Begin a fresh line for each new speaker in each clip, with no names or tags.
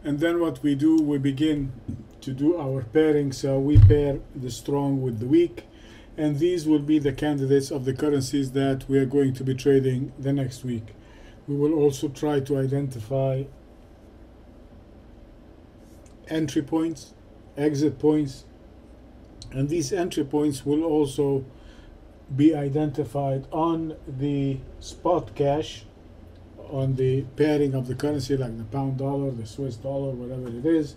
And then what we do, we begin to do our pairing. So we pair the strong with the weak, and these will be the candidates of the currencies that we are going to be trading the next week. We will also try to identify entry points, exit points, and these entry points will also be identified on the spot cash, on the pairing of the currency, like the pound dollar, the Swiss dollar, whatever it is.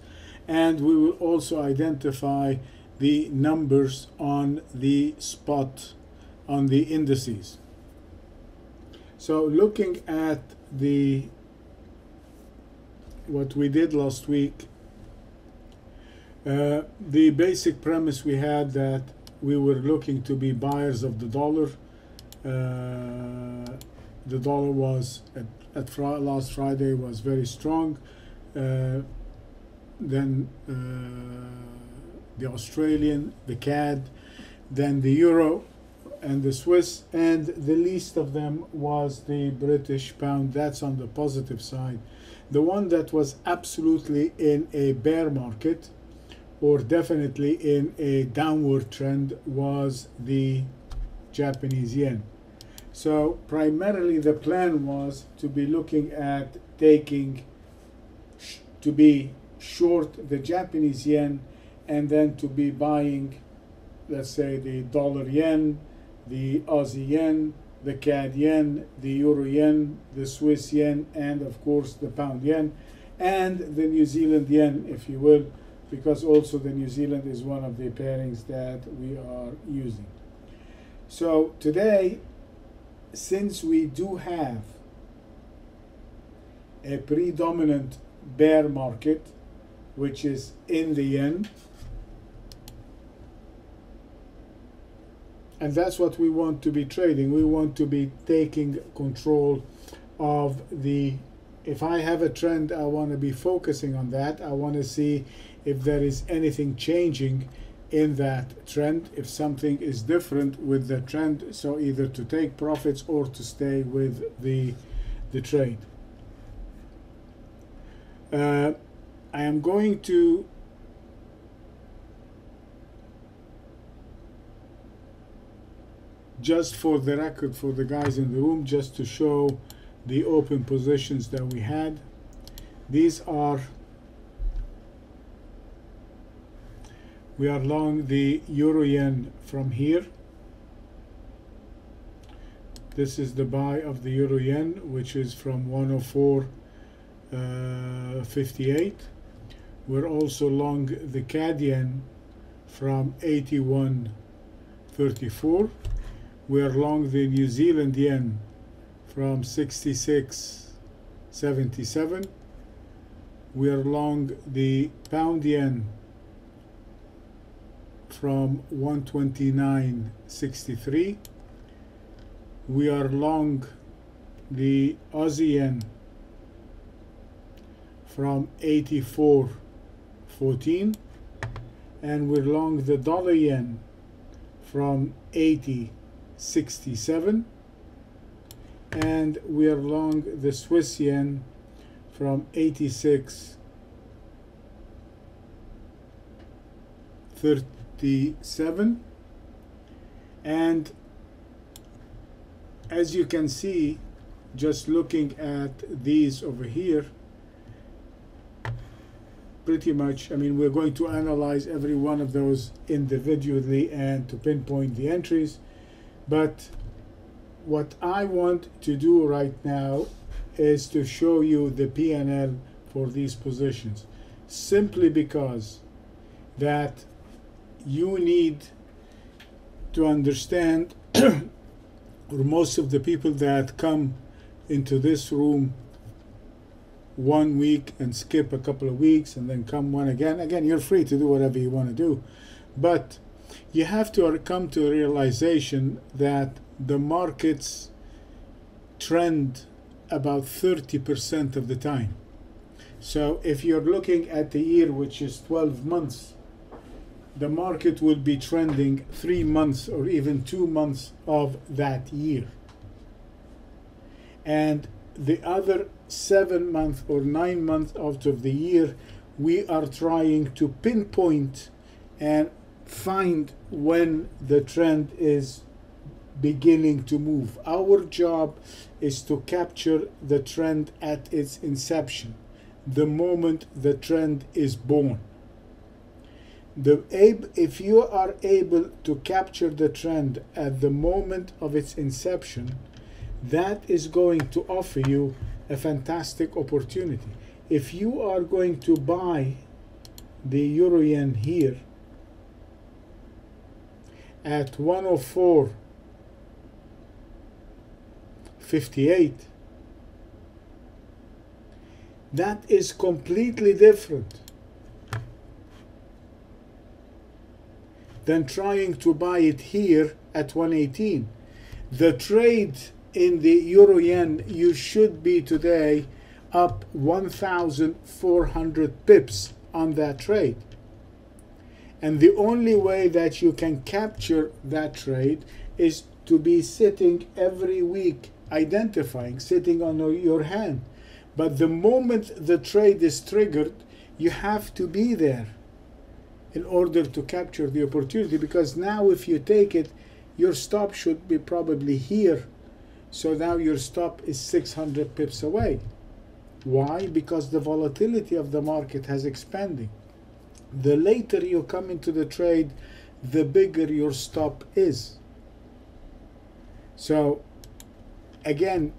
And we will also identify the numbers on the spot, on the indices. So looking at what we did last week, the basic premise we had that we were looking to be buyers of the dollar. The dollar was last Friday was very strong. Then the Australian, the CAD, then the Euro, and the Swiss, and the least of them was the British pound. That's on the positive side. The one that was absolutely in a bear market, or definitely in a downward trend, was the Japanese yen. So primarily the plan was to be looking at to be short the Japanese yen, and then to be buying, let's say, the dollar yen, the Aussie yen, the CAD yen, the Euro yen, the Swiss yen, and of course the pound yen, and the New Zealand yen, if you will, because also the New Zealand is one of the pairings that we are using. So today, since we do have a predominant bear market, which is in the yen, and that's what we want to be trading. We want to be taking control of if I have a trend, I want to be focusing on that. I want to see if there is anything changing in that trend, if something is different with the trend, so either to take profits or to stay with the trade. I am going to just for the record, for the guys in the room, just to show the open positions that we had. These are, we are long the Euro yen from here. This is the buy of the Euro yen, which is from 104.58. We're also long the CAD yen from 81.34. We are long the New Zealand yen from 66.77. We are long the pound yen from 129.63. We are long the Aussie yen from 84.14, and we're long the dollar yen from 80.67, and we are long the Swiss yen from 86.37. And as you can see, just looking at these over here, pretty much, I mean, we're going to analyze every one of those individually and to pinpoint the entries. But what I want to do right now is to show you the P&L for these positions, simply because that you need to understand, or most of the people that come into this room 1 week and skip a couple of weeks and then come one again, you're free to do whatever you want to do, but you have to come to a realization that the markets trend about 30% of the time. So if you're looking at the year, which is 12 months, the market will be trending 3 months or even 2 months of that year. And the other 7 months or 9 months out of the year, we are trying to pinpoint and find when the trend is beginning to move. Our job is to capture the trend at its inception, the moment the trend is born. If you are able to capture the trend at the moment of its inception, that is going to offer you a fantastic opportunity. If you are going to buy the euro yen here at 104.58, that is completely different than trying to buy it here at 118. The trade in the euro yen, you should be today up 1,400 pips on that trade. And the only way that you can capture that trade is to be sitting every week, identifying, sitting on your hand. But the moment the trade is triggered, you have to be there in order to capture the opportunity, because now if you take it, your stop should be probably here. So now your stop is 600 pips away. Why? Because the volatility of the market has expanded. The later you come into the trade, the bigger your stop is. So again,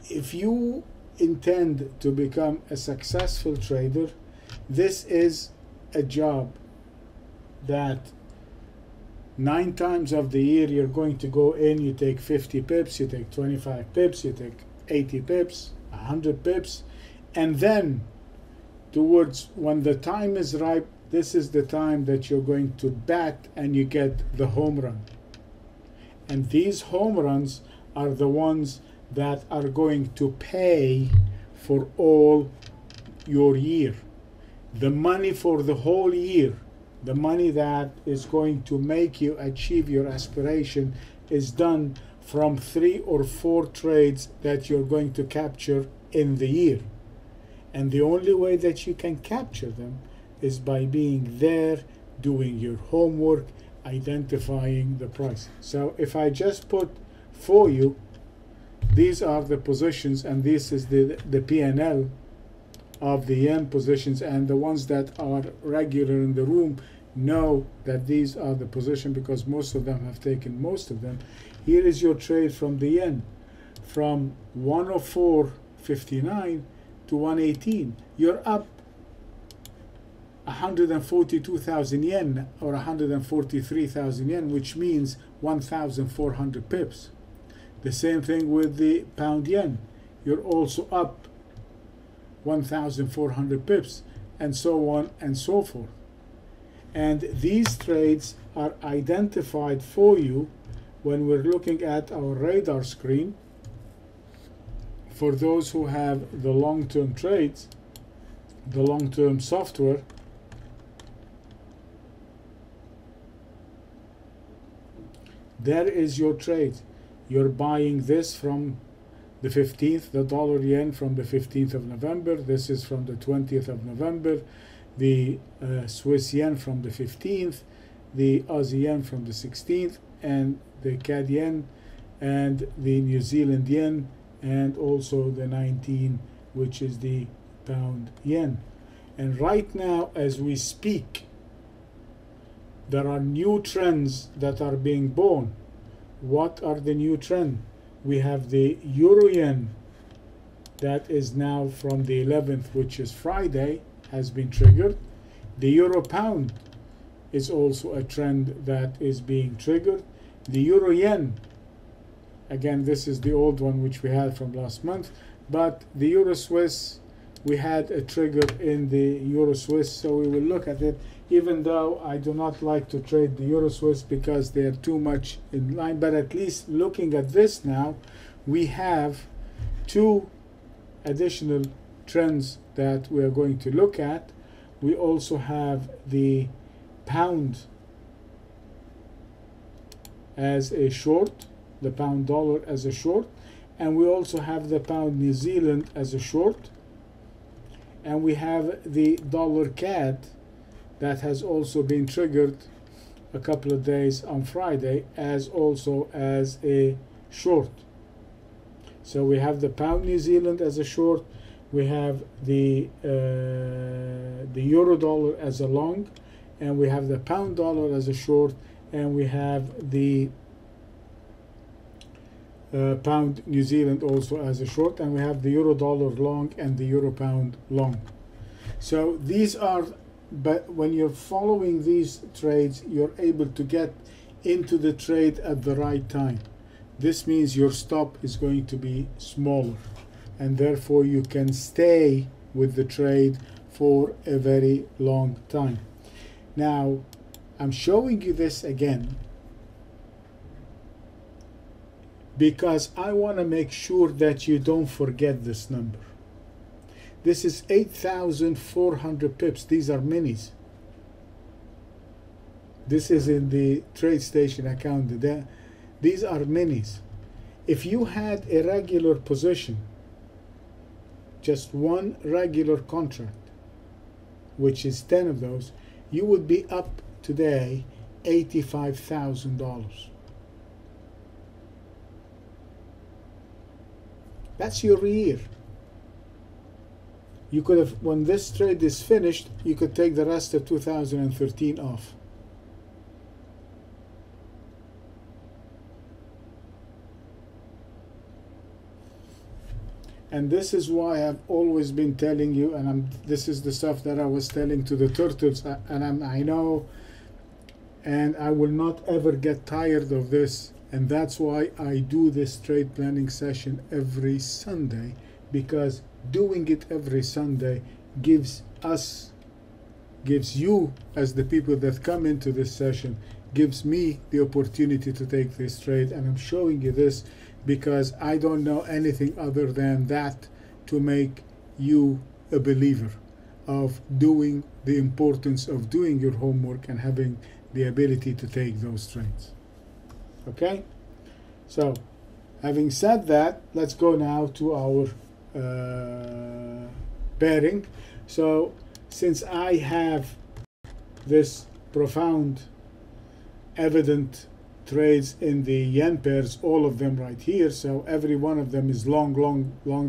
if you intend to become a successful trader, this is a job that 9 times of the year you're going to go in, you take 50 pips, you take 25 pips, you take 80 pips, 100 pips, and then towards when the time is ripe, this is the time that you're going to bat and you get the home run. And these home runs are the ones that are going to pay for all your year. The money for the whole year, the money that is going to make you achieve your aspiration, is done from 3 or 4 trades that you're going to capture in the year. And the only way that you can capture them is by being there, doing your homework, identifying the price. So if I just put for you, these are the positions, and this is the P&L of the yen positions, and the ones that are regular in the room know that these are the position because most of them have taken most of them. Here is your trade from the yen, from 104.59 to 118. You're up 142,000 yen or 143,000 yen, which means 1,400 pips. The same thing with the pound yen. You're also up 1,400 pips, and so on and so forth. And these trades are identified for you when we're looking at our radar screen. For those who have the long-term trades, the long-term software, there is your trade. You're buying this from the 15th, the dollar yen from the 15th of November. This is from the 20th of November. The Swiss yen from the 15th, the Aussie yen from the 16th, and the CAD yen, and the New Zealand yen, and also the 19, which is the pound yen. And right now, as we speak, there are new trends that are being born. What are the new trends? We have the euro yen that is now from the 11th, which is Friday, has been triggered. The euro pound is also a trend that is being triggered. The euro yen, again, this is the old one which we had from last month, but the euro Swiss, we had a trigger in the euro Swiss, so we will look at it, even though I do not like to trade the euro Swiss because they are too much in line. But at least looking at this now, we have 2 additional trends that we are going to look at. We also have the pound as a short, the pound dollar as a short, and we also have the pound New Zealand as a short, and we have the dollar CAD that has also been triggered a couple of days on Friday as also as a short. So we have the pound New Zealand as a short, we have the euro dollar as a long, and we have the pound dollar as a short, and we have the pound New Zealand also as a short, and we have the euro dollar long and the euro pound long. So these are, but when you're following these trades, you're able to get into the trade at the right time. This means your stop is going to be smaller, and therefore you can stay with the trade for a very long time. Now, I'm showing you this again because I want to make sure that you don't forget this number. This is 8,400 pips. These are minis. This is in the TradeStation account. These are minis. If you had a regular position, just one regular contract, which is 10 of those, you would be up today $85,000. That's your year. You could have, when this trade is finished, you could take the rest of 2013 off. And this is why I've always been telling you, and this is the stuff that I was telling to the turtles, and I know, and I will not ever get tired of this, and that's why I do this trade planning session every Sunday, because doing it every Sunday gives you, as the people that come into this session, gives me the opportunity to take this trade. And I'm showing you this because I don't know anything other than that to make you a believer of doing the importance of doing your homework and having the ability to take those trades. Okay, so having said that, let's go now to our pairing. So since I have this profound evident trades in the yen pairs, all of them right here, so every one of them is long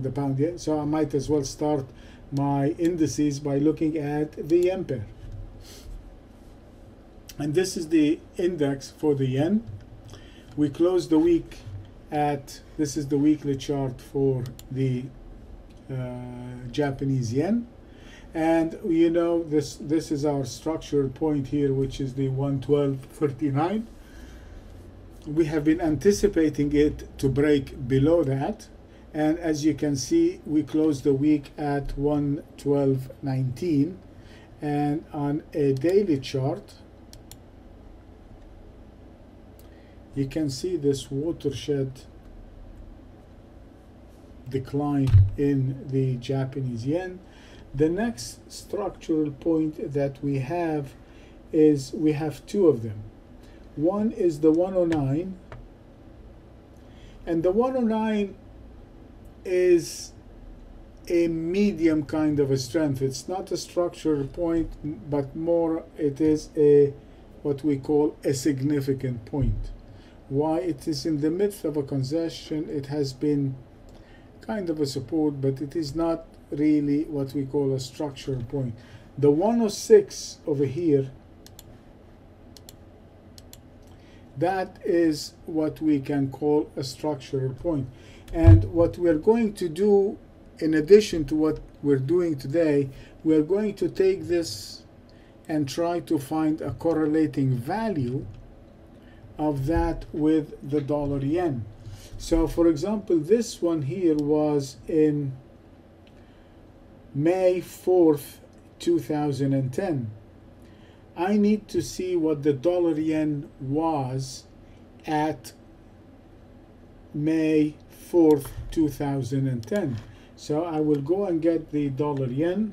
the pound yen, so I might as well start my indices by looking at the yen pair. And this is the index for the yen. We closed the week at, this is the weekly chart for the Japanese yen, and you know this is our structural point here, which is the 112.39. We have been anticipating it to break below that, and as you can see, we closed the week at 112.19, and on a daily chart you can see this watershed decline in the Japanese yen. The next structural point that we have is, we have two of them. One is the 109, and the 109 is a medium kind of a strength. It's not a structural point, but more it is a what we call a significant point. Why? It is in the midst of a concession. It has been kind of a support, but it is not really what we call a structural point. The 106 over here, that is what we can call a structural point. And what we're going to do, in addition to what we're doing today, we're going to take this and try to find a correlating value of that with the dollar yen. So for example, this one here was in May 4th, 2010. I need to see what the dollar yen was at May 4th, 2010. So I will go and get the dollar yen.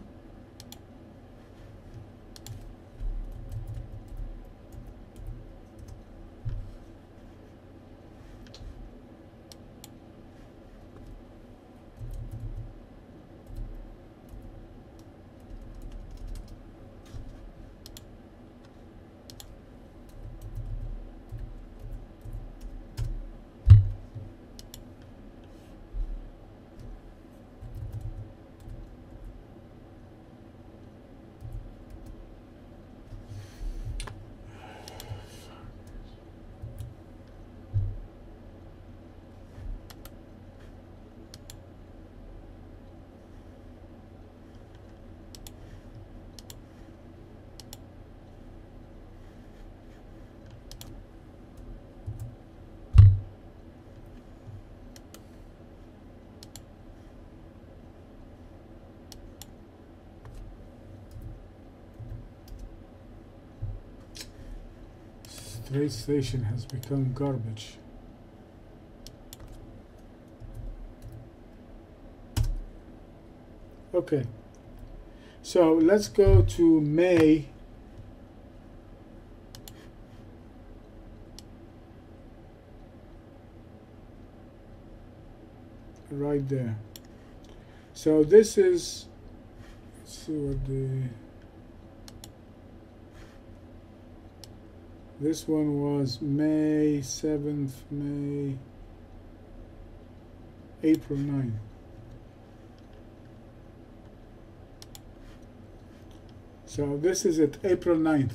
TradeStation has become garbage. Okay, so let's go to May. Right there. So this is, let's see what this one was May 7th, April 9th. So this is at April 9th.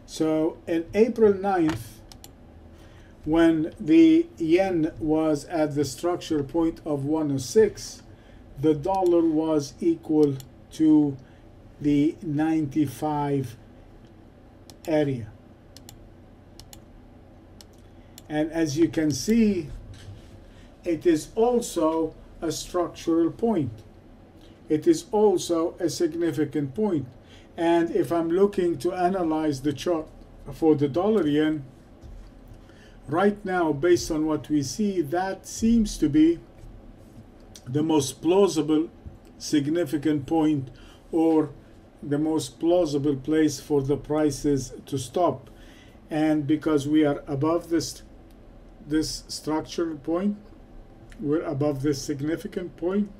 So in April 9th, when the yen was at the structure point of 106, the dollar was equal to the 95 area. And as you can see, it is also a structural point. It is also a significant point. And if I'm looking to analyze the chart for the dollar yen, right now, based on what we see, that seems to be the most plausible significant point, or the most plausible place for the prices to stop. And because we are above this structural point, we're above this significant point,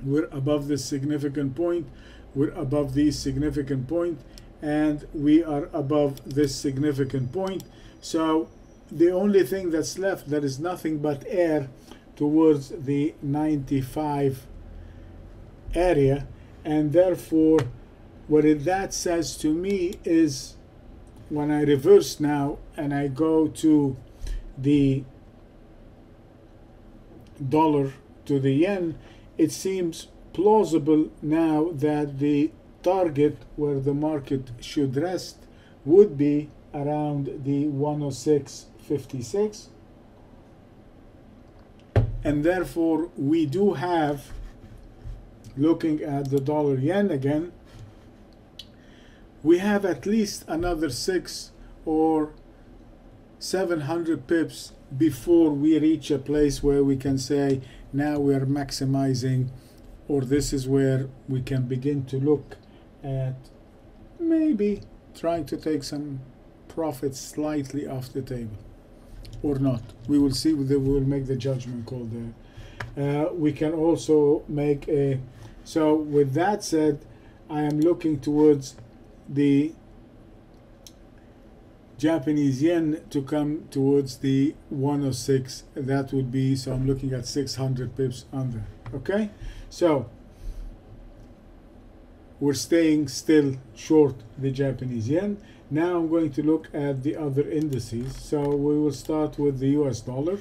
we're above this significant point, we're above this significant point, and we are above this significant point. So the only thing that's left, there is nothing but air towards the 95 area. And therefore, what that says to me is, when I reverse now and I go to the dollar to the yen, it seems plausible now that the target where the market should rest would be around the 106.56, and therefore we do have, looking at the dollar yen again, we have at least another 600 or 700 pips before we reach a place where we can say now we are maximizing, or this is where we can begin to look at maybe trying to take some profits slightly off the table, or not. We will see. We will make the judgment call there. We can also make a, so with that said, I am looking towards the Japanese yen to come towards the 106. That would be, so I'm looking at 600 pips under. Okay, so we're staying still short the Japanese yen. Now I'm going to look at the other indices. So we will start with the US dollar.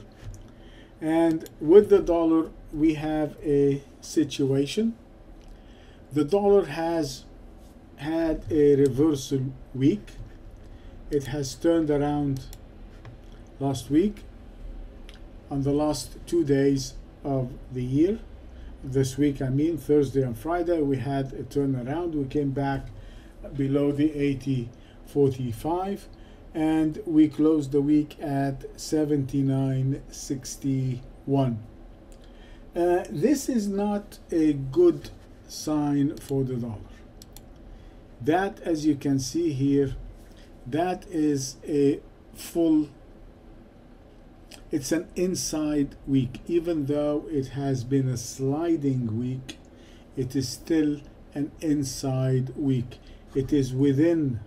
And with the dollar, we have a situation. The dollar has had a reversal week. It has turned around last week. On the last 2 days of the year, this week I mean, Thursday and Friday, we had a turnaround. We came back below the 80.45, and we closed the week at 79.61. This is not a good sign for the dollar. That, as you can see here, that is a full, it's an inside week. Even though it has been a sliding week, it is still an inside week. It is within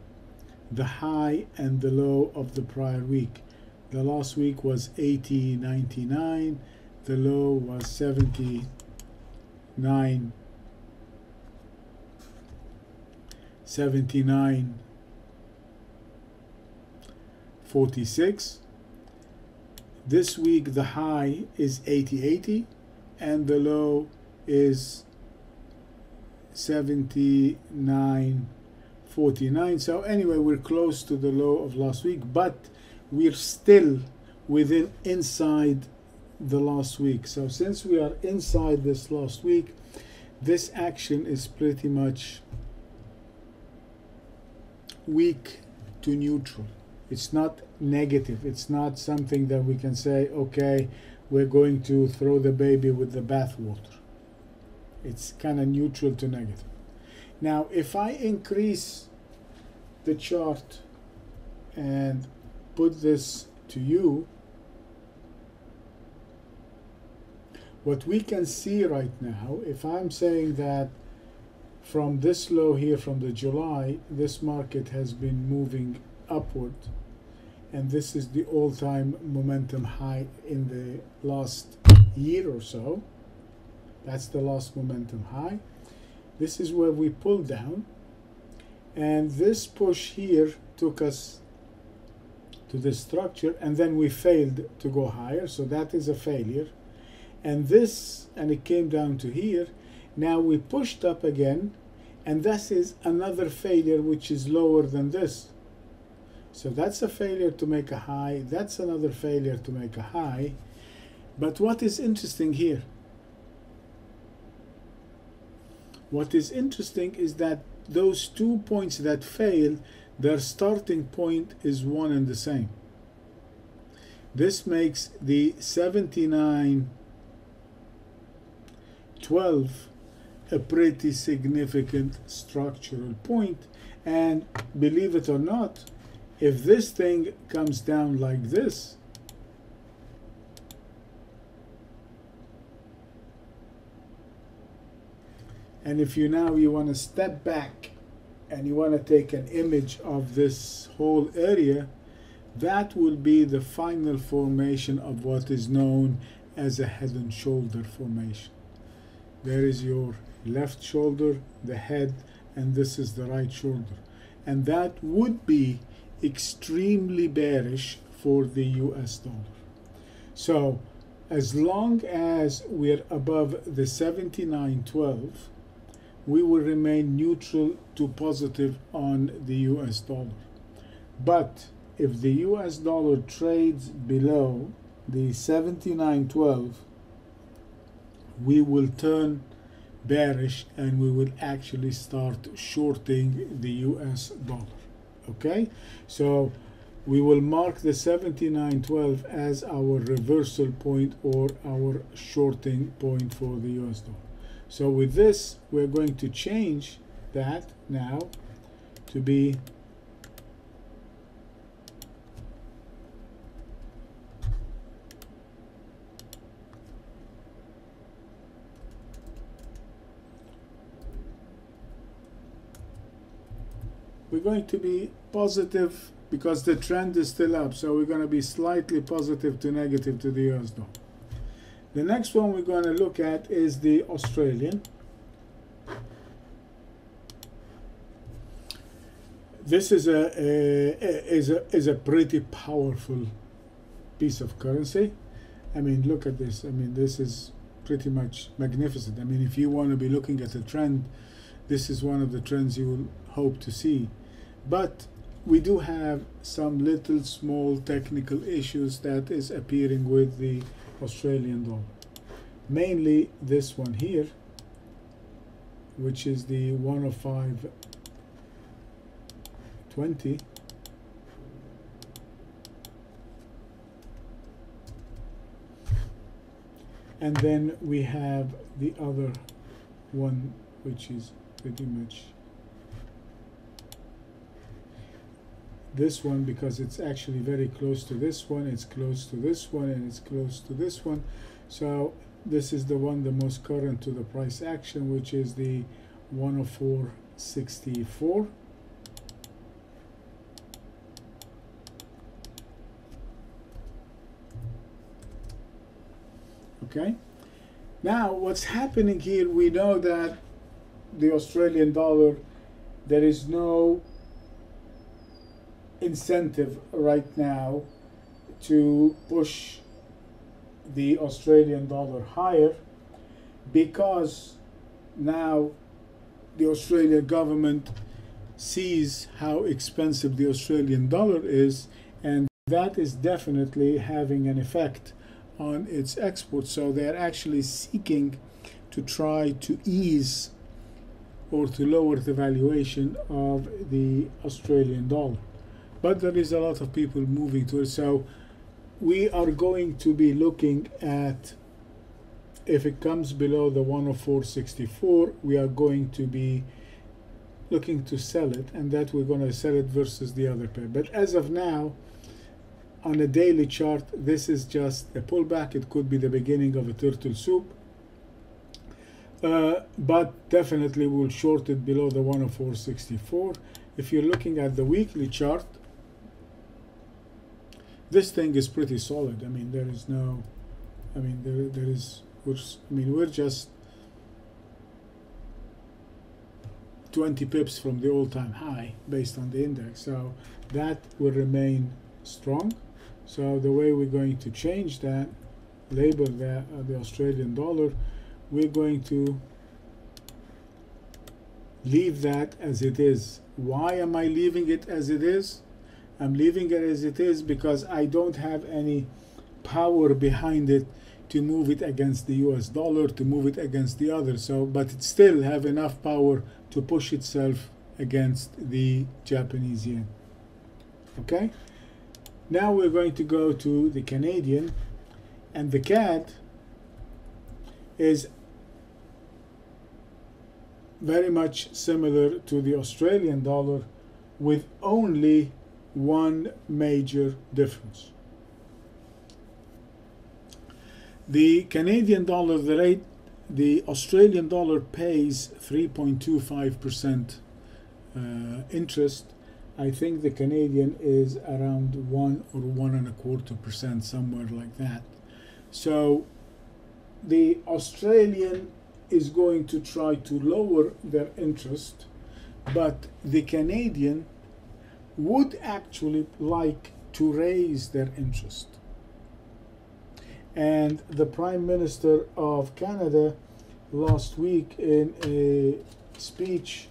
the high and the low of the prior week. The last week was 80.99, the low was 79.46. This week the high is 80.80 and the low is 79.49. So anyway, we're close to the low of last week, but we're still within inside the last week. So since we are inside this last week, this action is pretty much weak to neutral. It's not negative. It's not something that we can say, okay, we're going to throw the baby with the bathwater. It's kind of neutral to negative. Now, if I increase the chart and put this to you, what we can see right now, if I'm saying that from this low here from the July, this market has been moving upward, and this is the all-time momentum high in the last year or so. That's the last momentum high. This is where we pulled down, and this push here took us to this structure, and then we failed to go higher, so that is a failure. And this, and it came down to here. Now we pushed up again, and this is another failure which is lower than this. So that's a failure to make a high, that's another failure to make a high. But what is interesting here? What is interesting is that those 2 points that failed, their starting point is one and the same. This makes the 79.12 a pretty significant structural point. And believe it or not, if this thing comes down like this, and if you want to step back and you want to take an image of this whole area, that will be the final formation of what is known as a head and shoulder formation. There is your left shoulder, the head, and this is the right shoulder. And that would be extremely bearish for the US dollar. So as long as we're above the 79.12, we will remain neutral to positive on the US dollar. But if the US dollar trades below the 79.12, we will turn bearish and we will actually start shorting the US dollar. Okay, so we will mark the 79.12 as our reversal point or our shorting point for the US dollar. So with this, we're going to change that now to be positive because the trend is still up. So we're going to be slightly positive to negative to the US dollar. The next one we're going to look at is the Australian. This is a pretty powerful piece of currency. I mean, look at this. I mean, this is pretty much magnificent. I mean, if you want to be looking at a trend, this is one of the trends you will hope to see. But we do have some little small technical issues that is appearing with the Australian dollar. Mainly this one here, which is the 105.20. And then we have the other one, which is pretty much this one, because it's actually very close to this one, it's close to this one, and it's close to this one. So this is the one the most current to the price action, which is the 104.64. Okay, now what's happening here, we know that the Australian dollar, there is no incentive right now to push the Australian dollar higher, because now the Australian government sees how expensive the Australian dollar is, and that is definitely having an effect on its exports. So they're actually seeking to try to ease or to lower the valuation of the Australian dollar. but there is a lot of people moving to it. So we are going to be looking at, if it comes below the 104.64, we are going to be looking to sell it, and that we're going to sell it versus the other pair. But as of now, on a daily chart, this is just a pullback. It could be the beginning of a turtle soup, but definitely we'll short it below the 104.64. If you're looking at the weekly chart, this thing is pretty solid. I mean, there is no, I mean, there is, we're just 20 pips from the all-time high based on the index, so that will remain strong. So the way we're going to change that, label that the Australian dollar, we're going to leave that as it is. Why am I leaving it as it is? I'm leaving it as it is because I don't have any power behind it to move it against the US dollar, to move it against the other. So, but it still have enough power to push itself against the Japanese yen. Okay? Now we're going to go to the Canadian, and the CAD is very much similar to the Australian dollar, with only one major difference. The Canadian dollar, the rate, the Australian dollar pays 3.25% interest. I think the Canadian is around 1 or 1.25%, somewhere like that. So the Australian is going to try to lower their interest, but the Canadian would actually like to raise their interest. And the Prime Minister of Canada last week in a speech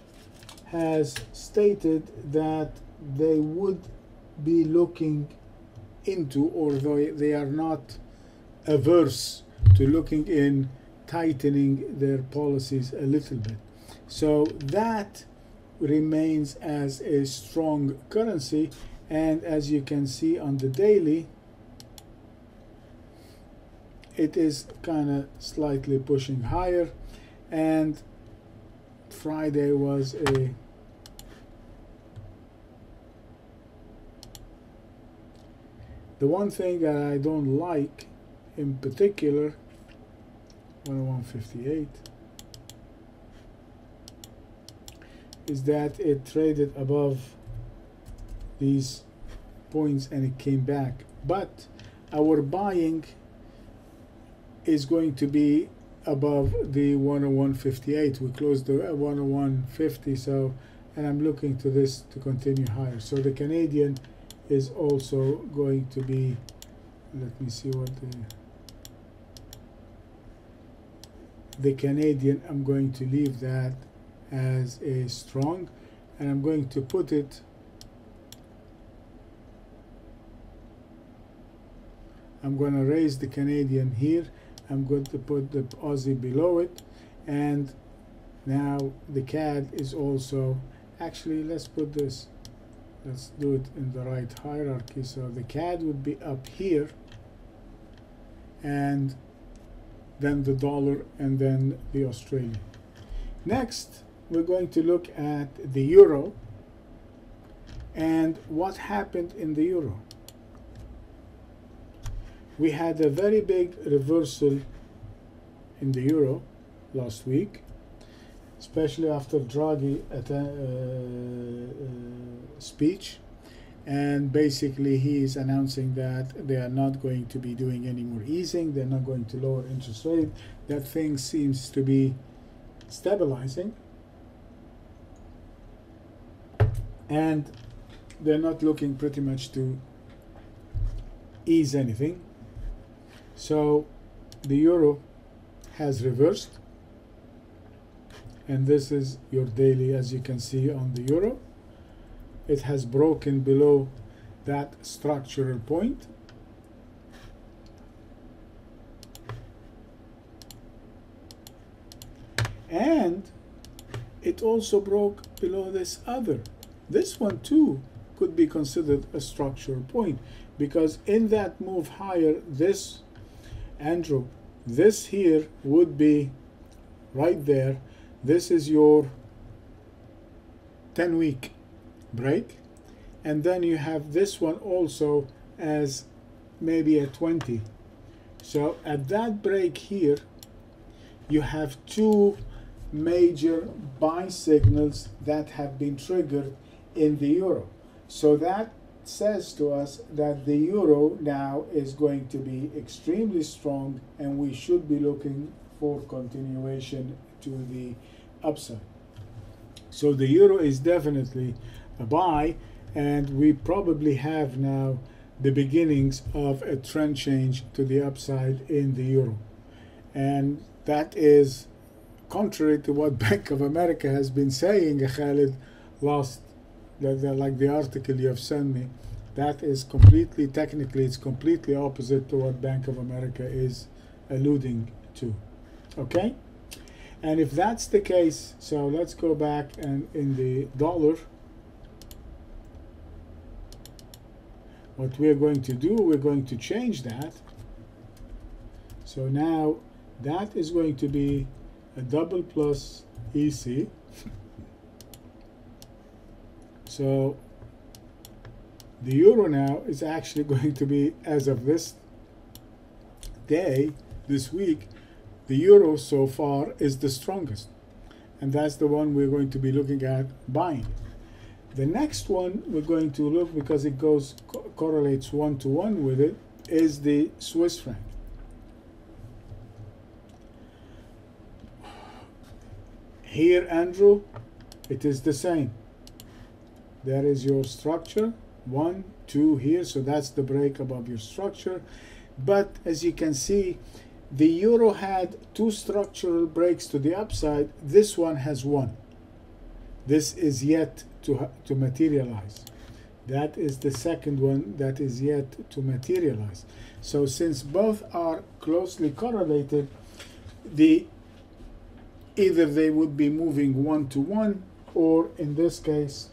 has stated that they would be looking into, or they are not averse to looking in tightening their policies a little bit. So that remains as a strong currency, and as you can see on the daily, it is kind of slightly pushing higher, and Friday was a the one thing that I don't like in particular, 101.58, is that it traded above these points and it came back, but our buying is going to be above the 101.58. We closed the 101.50, so, and I'm looking to this to continue higher. So the Canadian is also going to be, let me see what the Canadian, I'm going to leave that as a strong, and I'm going to put it, I'm going to raise the Canadian here, I'm going to put the Aussie below it, and now the CAD is also, actually let's put this, let's do it in the right hierarchy. So the CAD would be up here, and then the dollar, and then the Australian. Next, we're going to look at the euro and what happened in the euro. We had a very big reversal in the euro last week, especially after Draghi speech, and basically he is announcing that they are not going to be doing any more easing, they're not going to lower interest rate, that thing seems to be stabilizing, and they're not looking pretty much to ease anything. So the euro has reversed, and this is your daily, as you can see on the euro. It has broken below that structural point, and it also broke below this one too, could be considered a structural point, because in that move higher, this, Andrew, this here would be right there. This is your 10-week break, and then you have this one also as maybe a 20. So at that break here, you have two major buy signals that have been triggered in the euro. So that says to us that the euro now is going to be extremely strong, and we should be looking for continuation to the upside. So the euro is definitely a buy, and we probably have now the beginnings of a trend change to the upside in the euro. And that is contrary to what Bank of America has been saying, Khalid, like the article you have sent me. That is completely, technically, it's completely opposite to what Bank of America is alluding to. Okay? And if that's the case, so let's go back, and in the dollar, what we're going to do, we're going to change that. So now that is going to be a double plus EC. So the euro now is actually going to be, as of this day, this week, the euro so far is the strongest. And that's the one we're going to be looking at buying. The next one we're going to look, because it correlates 1-to-1 with it, is the Swiss franc. Here, Andrew, it is the same. There is your structure, 1, 2 here, so that's the break above your structure. But as you can see, the euro had 2 structural breaks to the upside. This one has 1. This is yet to materialize. That is the second one that is yet to materialize. So since both are closely correlated, either they would be moving 1-to-1, or in this case,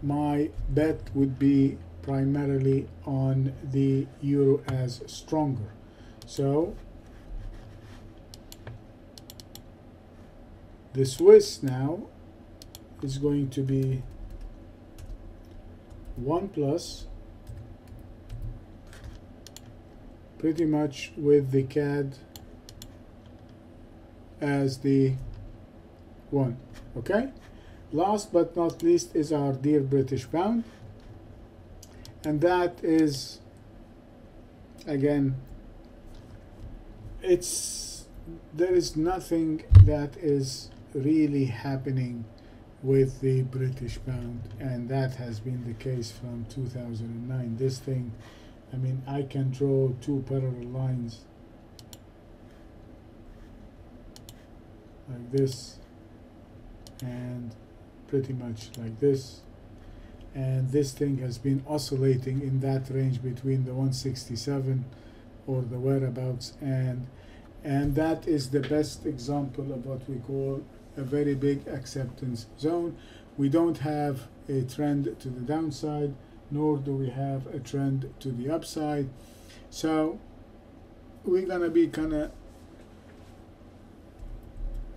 my bet would be primarily on the euro as stronger. So the Swiss now is going to be 1 plus, pretty much with the CAD as the 1. Okay? Last but not least is our dear British pound, and that is, again, there is nothing that is really happening with the British pound, and that has been the case from 2009. This thing, I mean, I can draw 2 parallel lines like this and pretty much like this, and this thing has been oscillating in that range between the 167 or the whereabouts, and that is the best example of what we call a very big acceptance zone. We don't have a trend to the downside, nor do we have a trend to the upside. So we're gonna be kind of,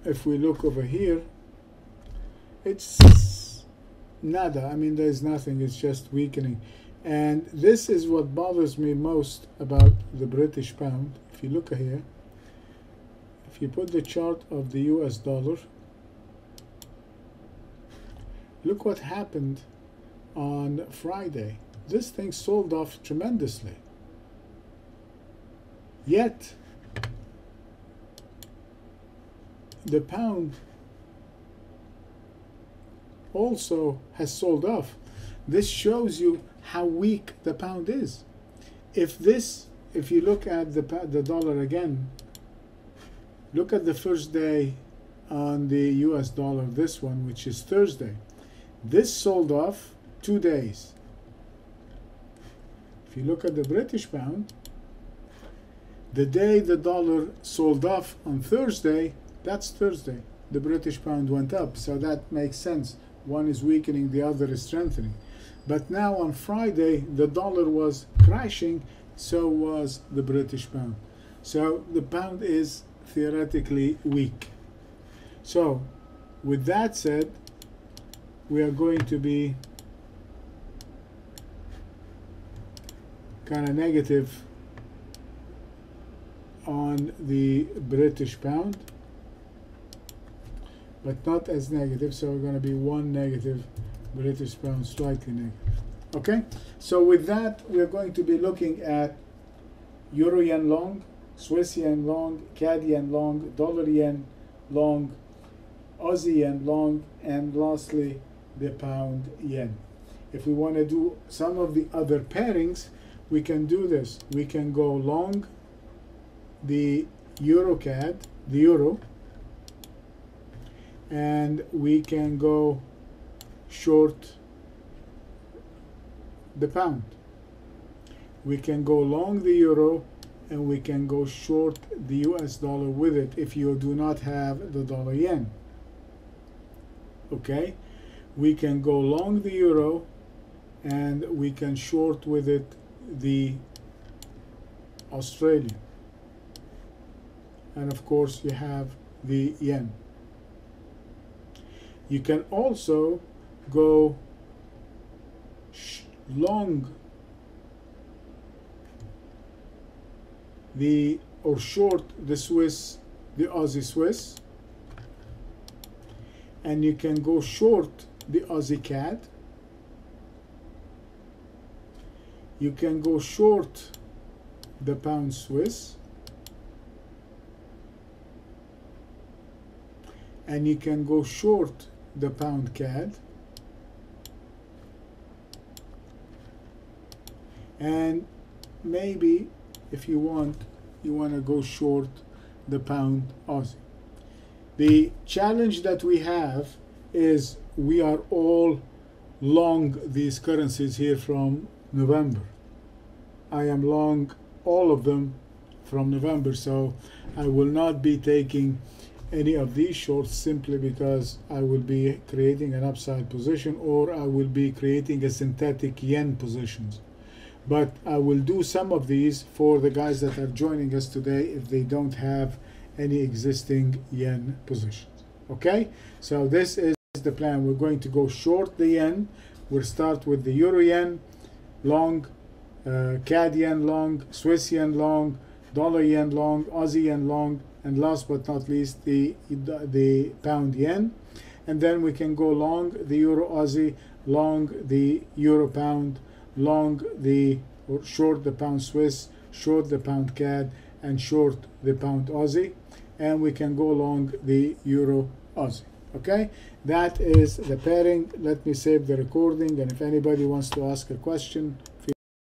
if we look over here, it's nada. I mean, there's nothing, it's just weakening. And this is what bothers me most about the British pound. If you look here, if you put the chart of the US dollar, look what happened on Friday. This thing sold off tremendously. Yet the pound also has sold off. This shows you how weak the pound is. If you look at the dollar again, look at the first day on the US dollar, this one, which is Thursday. This sold off 2 days. If you look at the British pound, the day the dollar sold off on Thursday, that's Thursday, the British pound went up. So that makes sense. One is weakening, the other is strengthening. But now on Friday, the dollar was crashing, so was the British pound. So the pound is theoretically weak. So with that said, we are going to be kind of negative on the British pound, but not as negative, so we're going to be one negative, British pound slightly negative. Okay, so with that, we're going to be looking at Euro yen long, Swiss yen long, CAD yen long, dollar yen long, Aussie yen long, and lastly the pound yen. If we want to do some of the other pairings, we can do this. We can go long the Euro CAD, the Euro, and we can go short the pound. We can go long the Euro, and we can go short the US dollar with it if you do not have the dollar yen. Okay, we can go long the Euro, and we can short with it the Australian. And of course you have the yen. You can also go long or short the Swiss, the Aussie Swiss, and you can go short the Aussie CAD. You can go short the pound Swiss, and you can go short the pound CAD, and maybe if you want to go short the pound Aussie. The challenge that we have is we are all long these currencies here from November. I am long all of them from November, so I will not be taking any of these shorts simply because I will be creating an upside position, or I will be creating a synthetic yen positions. But I will do some of these for the guys that are joining us today if they don't have any existing yen positions. Okay, so this is the plan. We're going to go short the yen. We'll start with the Euro yen long, CAD yen long, Swiss yen long, dollar yen long, Aussie yen long, and last but not least the pound yen. And then we can go long the Euro Aussie, long the Euro pound, long or short the pound Swiss, short the pound CAD, and short the pound Aussie, and we can go long the Euro Aussie. Okay, that is the pairing. Let me save the recording, and if anybody wants to ask a question,